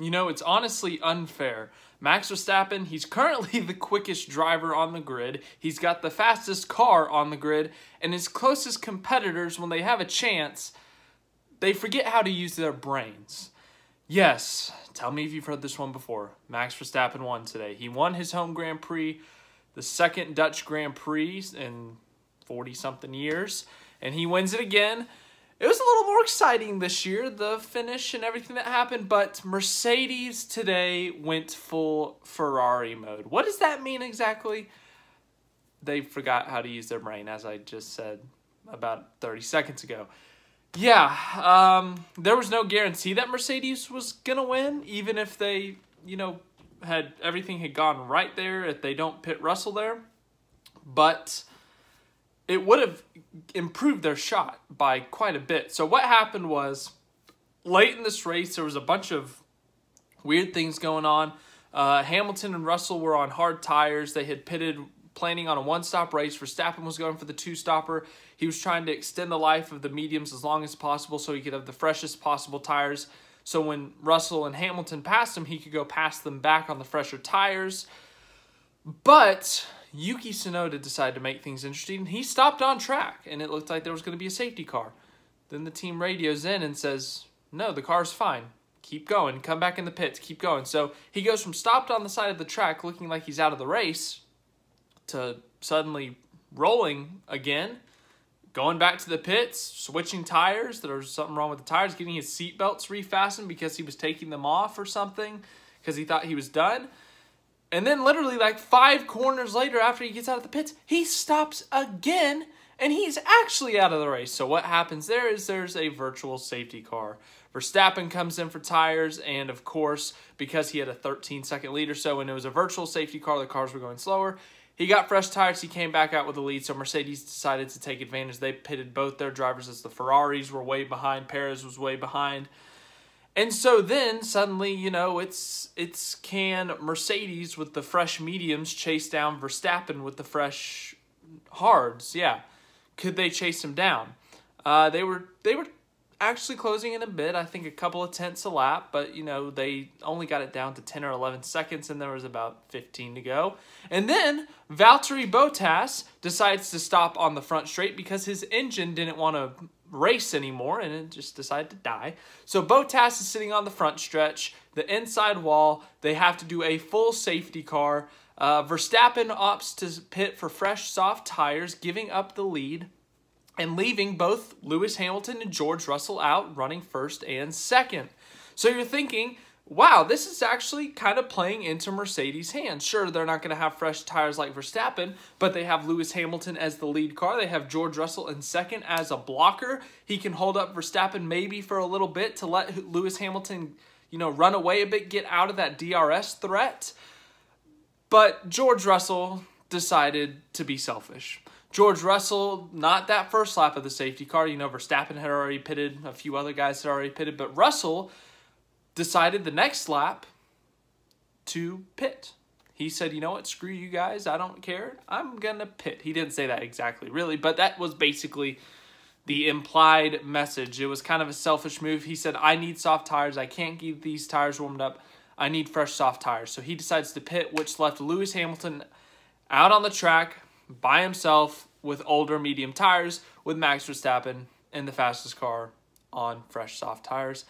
It's honestly unfair. Max Verstappen, he's currently the quickest driver on the grid. He's got the fastest car on the grid. And his closest competitors, when they have a chance, they forget how to use their brains. Yes, tell me if you've heard this one before. Max Verstappen won today. He won his home Grand Prix, the second Dutch Grand Prix in 40-something years. And he wins it again. It was a little more exciting this year, the finish and everything that happened, but Mercedes today went full Ferrari mode. What does that mean exactly? They forgot how to use their brain, as I just said about 30 seconds ago. Yeah, there was no guarantee that Mercedes was going to win, even if they, everything had gone right there, if they don't pit Russell there. But it would have improved their shot by quite a bit. So what happened was, late in this race, there was a bunch of weird things going on. Hamilton and Russell were on hard tires. They had pitted planning on a one-stop race. Verstappen was going for the two-stopper. He was trying to extend the life of the mediums as long as possible so he could have the freshest possible tires. So when Russell and Hamilton passed him, he could go past them back on the fresher tires. But Yuki Tsunoda decided to make things interesting. He stopped on track, and it looked like there was going to be a safety car. Then the team radios in and says, no, the car's fine. Keep going. Come back in the pits. Keep going. So he goes from stopped on the side of the track looking like he's out of the race to suddenly rolling again, going back to the pits, switching tires. There was something wrong with the tires, getting his seatbelts refastened because he was taking them off or something because he thought he was done. And then literally like 5 corners later after he gets out of the pits, he stops again and he's actually out of the race. So what happens there is there's a virtual safety car. Verstappen comes in for tires, and of course, because he had a 13-second lead or so and it was a virtual safety car, the cars were going slower. He got fresh tires. He came back out with the lead, so Mercedes decided to take advantage. They pitted both their drivers as the Ferraris were way behind. Perez was way behind. And so then suddenly, it's can Mercedes with the fresh mediums chase down Verstappen with the fresh hards? Yeah. Could they chase him down? They were actually closing in a bit. I think a couple of tenths a lap, but they only got it down to 10 or 11 seconds, and there was about 15 to go. And then Valtteri Bottas decides to stop on the front straight because his engine didn't want to race anymore, and it just decided to die. So Bottas is sitting on the front stretch, the inside wall. They have to do a full safety car. Verstappen opts to pit for fresh, soft tires, giving up the lead and leaving both Lewis Hamilton and George Russell out, running first and second. So you're thinking, wow, this is actually kind of playing into Mercedes' hands. Sure, they're not going to have fresh tires like Verstappen, but they have Lewis Hamilton as the lead car. They have George Russell in second as a blocker. He can hold up Verstappen maybe for a little bit to let Lewis Hamilton, run away a bit, get out of that DRS threat. But George Russell decided to be selfish. George Russell, not that first lap of the safety car. Verstappen had already pitted. A few other guys had already pitted. But Russell decided the next lap to pit. He said, you know what, screw you guys. I don't care. I'm going to pit. He didn't say that exactly, really. But that was basically the implied message. It was kind of a selfish move. He said, I need soft tires. I can't keep these tires warmed up. I need fresh soft tires. So he decides to pit, which left Lewis Hamilton out on the track by himself with older medium tires, with Max Verstappen in the fastest car on fresh soft tires.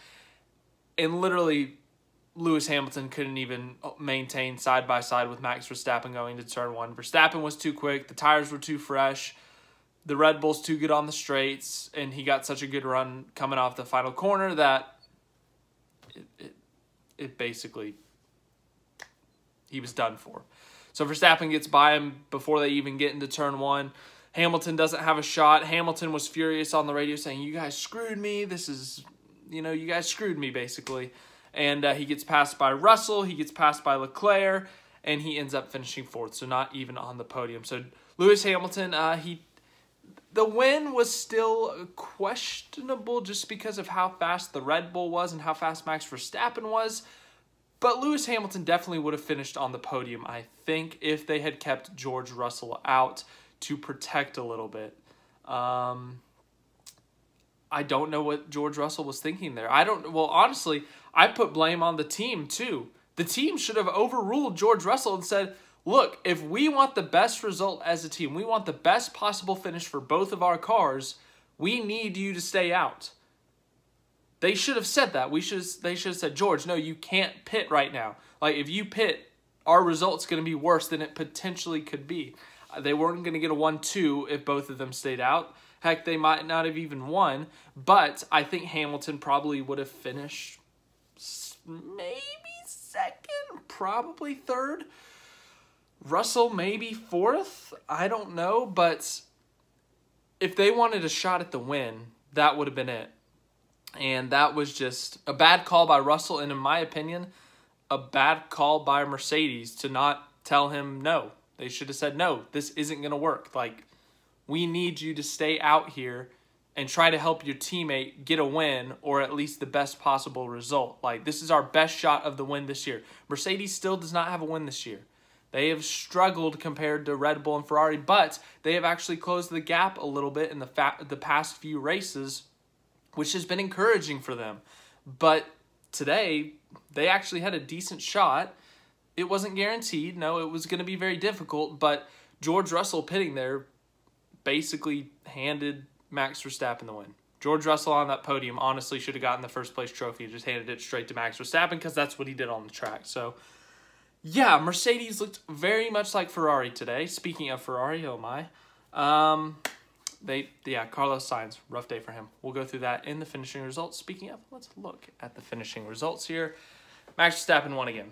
And literally, Lewis Hamilton couldn't even maintain side by side with Max Verstappen going to turn 1. Verstappen was too quick, the tires were too fresh, the Red Bull's too good on the straights, and he got such a good run coming off the final corner that it basically, he was done for. So Verstappen gets by him before they even get into turn 1. Hamilton doesn't have a shot. Hamilton was furious on the radio saying, you guys screwed me. This is, you guys screwed me, basically. And he gets passed by Russell. He gets passed by Leclerc. And he ends up finishing 4th, so not even on the podium. So Lewis Hamilton, the win was still questionable just because of how fast the Red Bull was and how fast Max Verstappen was. But Lewis Hamilton definitely would have finished on the podium, I think, if they had kept George Russell out to protect a little bit. I don't know what George Russell was thinking there. Honestly, I put blame on the team too. The team should have overruled George Russell and said, look, if we want the best result as a team, we want the best possible finish for both of our cars, we need you to stay out. They should have said that. They should have said, George, no, you can't pit right now. Like, if you pit, our result's going to be worse than it potentially could be. They weren't going to get a 1-2 if both of them stayed out. Heck, they might not have even won. But I think Hamilton probably would have finished maybe second, probably third. Russell maybe fourth. I don't know. But if they wanted a shot at the win, that would have been it. And that was just a bad call by Russell, and in my opinion, a bad call by Mercedes to not tell him no. They should have said, no, this isn't going to work. Like, we need you to stay out here and try to help your teammate get a win or at least the best possible result. Like, this is our best shot of the win this year. Mercedes still does not have a win this year. They have struggled compared to Red Bull and Ferrari, but they have actually closed the gap a little bit in the past few races, which has been encouraging for them. But today, they actually had a decent shot. It wasn't guaranteed. No, it was going to be very difficult. But George Russell pitting there basically handed Max Verstappen the win. George Russell on that podium honestly should have gotten the first place trophy. Just handed it straight to Max Verstappen because that's what he did on the track. So, yeah, Mercedes looked very much like Ferrari today. Speaking of Ferrari, oh my. Carlos Sainz, rough day for him. We'll go through that in the finishing results. Speaking of, let's look at the finishing results here. Max Verstappen won again.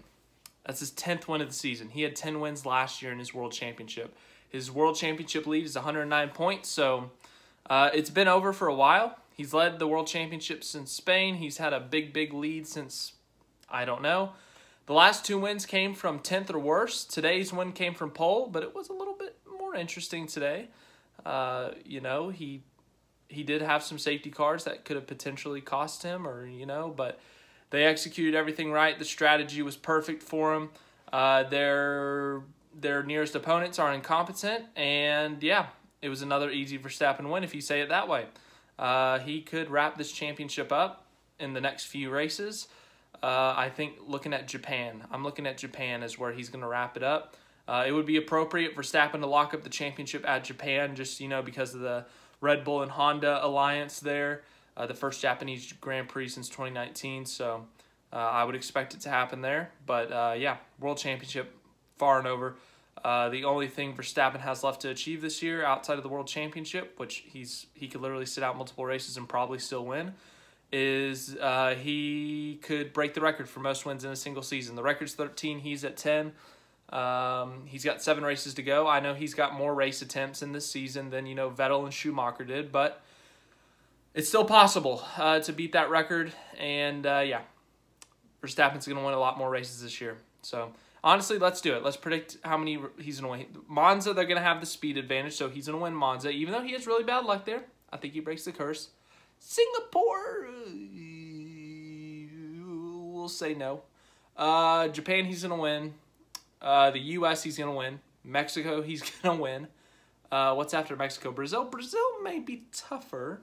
That's his 10th win of the season. He had 10 wins last year in his World Championship. His World Championship lead is 109 points, so it's been over for a while. He's led the World Championship since Spain. He's had a big lead since, I don't know. The last 2 wins came from 10th or worse. Today's win came from pole, but it was a little bit more interesting today. He did have some safety cars that could have potentially cost him but they executed everything right. The strategy was perfect for him. Their nearest opponents are incompetent, and yeah, it was another easy Verstappen win if you say it that way. He could wrap this championship up in the next few races. I think I'm looking at Japan as where he's going to wrap it up. It would be appropriate for Verstappen to lock up the championship at Japan just, because of the Red Bull and Honda alliance there. The first Japanese Grand Prix since 2019, so I would expect it to happen there. But, yeah, World Championship far and over. The only thing Verstappen has left to achieve this year outside of the World Championship, which he could literally sit out multiple races and probably still win, is he could break the record for most wins in a single season. The record's 13. He's at 10. He's got 7 races to go. I know he's got more race attempts in this season than, Vettel and Schumacher did, but it's still possible to beat that record. And, yeah, Verstappen's going to win a lot more races this year. So, honestly, let's do it. Let's predict how many he's going to win. Monza, they're going to have the speed advantage, so he's going to win Monza. Even though he has really bad luck there, I think he breaks the curse. Singapore, we'll say no. Japan, he's going to win. The U.S., he's going to win. Mexico, he's going to win. What's after Mexico? Brazil? Brazil may be tougher.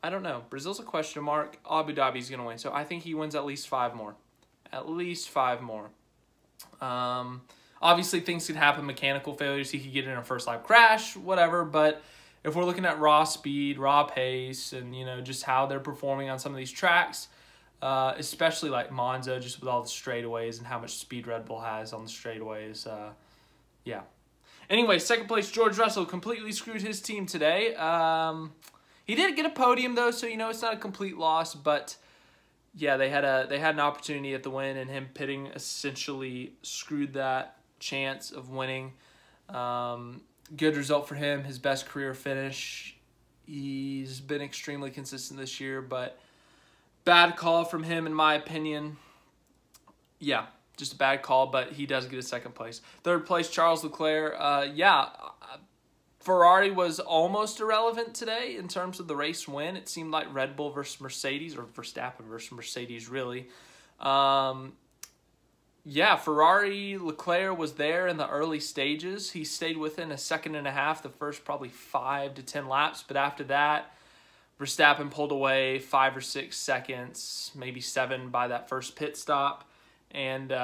I don't know. Brazil's a question mark. Abu Dhabi's going to win. So I think he wins at least 5 more. At least 5 more. Obviously, things could happen. Mechanical failures. He could get in a first-lap crash, whatever. But if we're looking at raw speed, raw pace, and, just how they're performing on some of these tracks, especially like Monza, just with all the straightaways and how much speed Red Bull has on the straightaways. Yeah. Anyway, second place, George Russell completely screwed his team today. He did get a podium though, so it's not a complete loss. But yeah, they had an opportunity at the win, and him pitting essentially screwed that chance of winning. Good result for him. His best career finish. He's been extremely consistent this year, but bad call from him, in my opinion. Yeah, just a bad call, but he does get a second place. Third place, Charles Leclerc. Ferrari was almost irrelevant today in terms of the race win. It seemed like Red Bull versus Mercedes, or Verstappen versus Mercedes, really. Yeah, Ferrari, Leclerc was there in the early stages. He stayed within a second and a half, the first probably 5 to 10 laps, but after that, Verstappen pulled away 5 or 6 seconds, maybe 7 by that first pit stop. And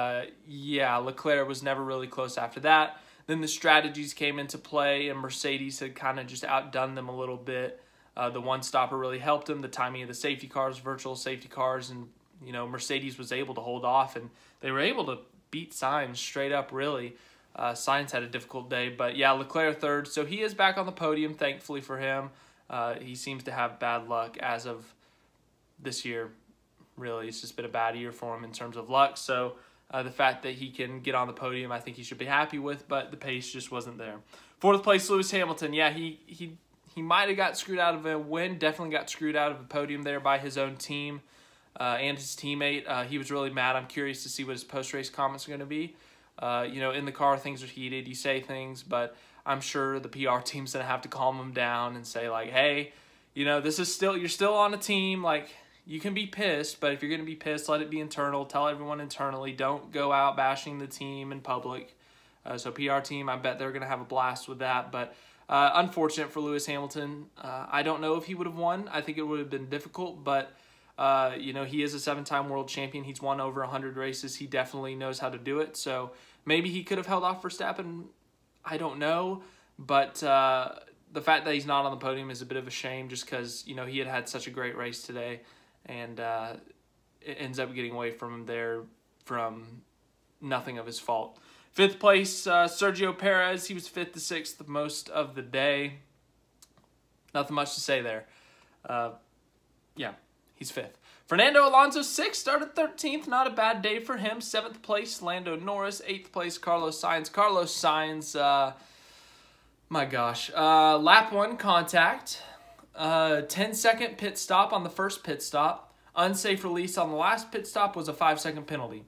yeah, Leclerc was never really close after that. Then the strategies came into play, and Mercedes had kind of just outdone them a little bit. The one stopper really helped them, the timing of the safety cars, virtual safety cars, and Mercedes was able to hold off, and they were able to beat Sainz straight up, really. Sainz had a difficult day, but yeah, Leclerc third, so he is back on the podium, thankfully for him. He seems to have bad luck as of this year. Really, it's just been a bad year for him in terms of luck, so the fact that he can get on the podium, I think he should be happy with, but the pace just wasn't there. Fourth place, Lewis Hamilton. Yeah, he might have got screwed out of a win, definitely got screwed out of a podium there by his own team and his teammate. He was really mad. I'm curious to see what his post-race comments are going to be. In the car, things are heated. You say things, but I'm sure the PR team's going to have to calm him down and say, like, hey, this is still, you're still on a team. Like, you can be pissed, but if you're going to be pissed, let it be internal. Tell everyone internally. Don't go out bashing the team in public. So PR team, I bet they're going to have a blast with that. But unfortunate for Lewis Hamilton. I don't know if he would have won. I think it would have been difficult, but he is a 7-time world champion. He's won over 100 races. He definitely knows how to do it. So maybe he could have held off Verstappen. I don't know. But the fact that he's not on the podium is a bit of a shame just because, he had such a great race today. And it ends up getting away from him there from nothing of his fault. Fifth place, Sergio Perez. He was 5th to 6th most of the day. Nothing much to say there. Yeah, he's 5th. Fernando Alonso, 6th, started 13th. Not a bad day for him. 7th place, Lando Norris. 8th place, Carlos Sainz. Carlos Sainz, my gosh. Lap 1 contact. 10-second pit stop on the first pit stop. Unsafe release on the last pit stop was a 5-second penalty.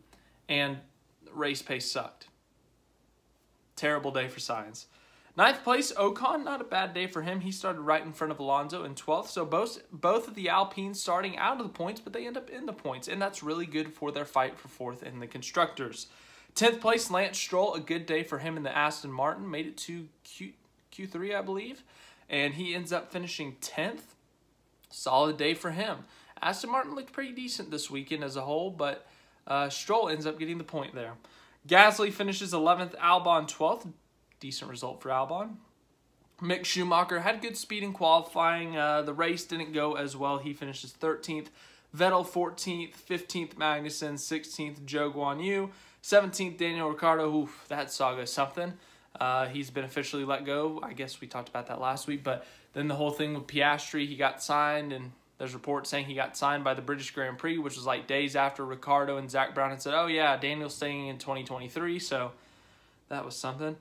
And race pace sucked. Terrible day for Sainz. 9th place, Ocon. Not a bad day for him. He started right in front of Alonso in 12th. So both of the Alpines starting out of the points, but they end up in the points. And that's really good for their fight for 4th in the Constructors. 10th place, Lance Stroll. A good day for him in the Aston Martin. Made it to Q3, I believe. And he ends up finishing 10th. Solid day for him. Aston Martin looked pretty decent this weekend as a whole, but Stroll ends up getting the point there. Gasly finishes 11th, Albon 12th. Decent result for Albon. Mick Schumacher had good speed in qualifying. The race didn't go as well. He finishes 13th. Vettel 14th, 15th Magnussen, 16th Zhou Guanyu, 17th Daniel Ricciardo. Oof, that saga is something. He's been officially let go. I guess we talked about that last week, but then the whole thing with Piastri, he got signed, and there's reports saying he got signed by the British Grand Prix, which was like days after Ricciardo and Zach Brown had said, oh yeah, Daniel's staying in 2023, so that was something.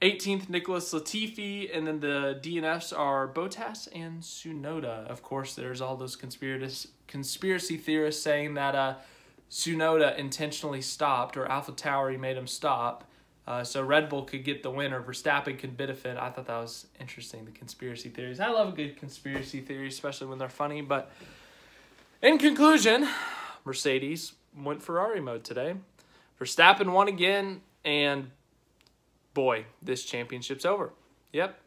18th, Nicholas Latifi, and then the DNFs are Bottas and Tsunoda. Of course, there's all those conspiracy theorists saying that Tsunoda intentionally stopped, or AlphaTauri made him stop, so Red Bull could get the win, or Verstappen could benefit. I thought that was interesting, the conspiracy theories. I love a good conspiracy theory, especially when they're funny. But in conclusion, Mercedes went Ferrari mode today. Verstappen won again, and boy, this championship's over. Yep.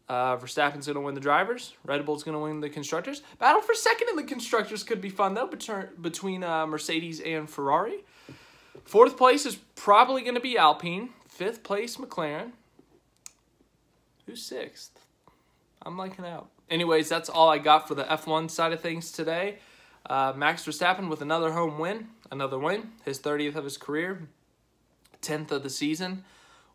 Verstappen's going to win the drivers. Red Bull's going to win the constructors. Battle for second in the constructors could be fun, though, between Mercedes and Ferrari. 4th place is probably going to be Alpine. 5th place, McLaren. Who's 6th? I'm liking out. Anyways, that's all I got for the F1 side of things today. Max Verstappen with another home win. Another win. His 30th of his career. 10th of the season.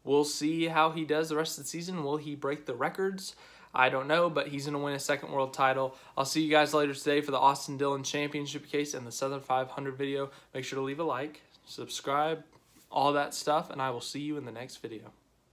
We'll see how he does the rest of the season. Will he break the records? I don't know, but he's going to win a 2nd world title. I'll see you guys later today for the Austin Dillon Championship case and the Southern 500 video. Make sure to leave a like, subscribe, all that stuff, and I will see you in the next video.